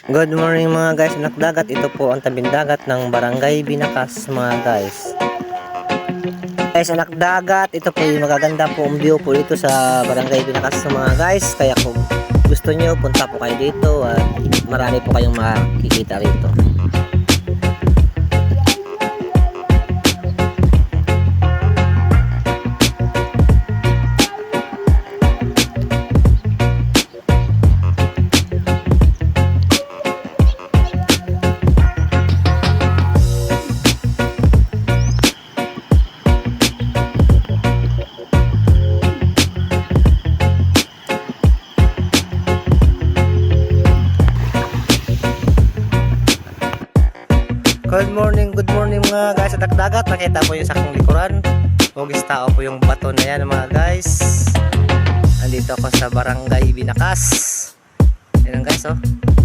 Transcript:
Good morning mga guys, anak dagat. Ito po ang tabing dagat ng Barangay Binakas mga guys. Guys, anak dagat, ito po yung magaganda po ang view po dito sa Barangay Binakas mga guys. Kaya kung gusto nyo, punta po kayo dito at marami po kayong makikita rito. Good morning mga guys sa dagat. Nakita po yung sakong likuran. Hugis tao po yung bato na yan mga guys. Andito ako sa Barangay Binakas. Ayan guys oh.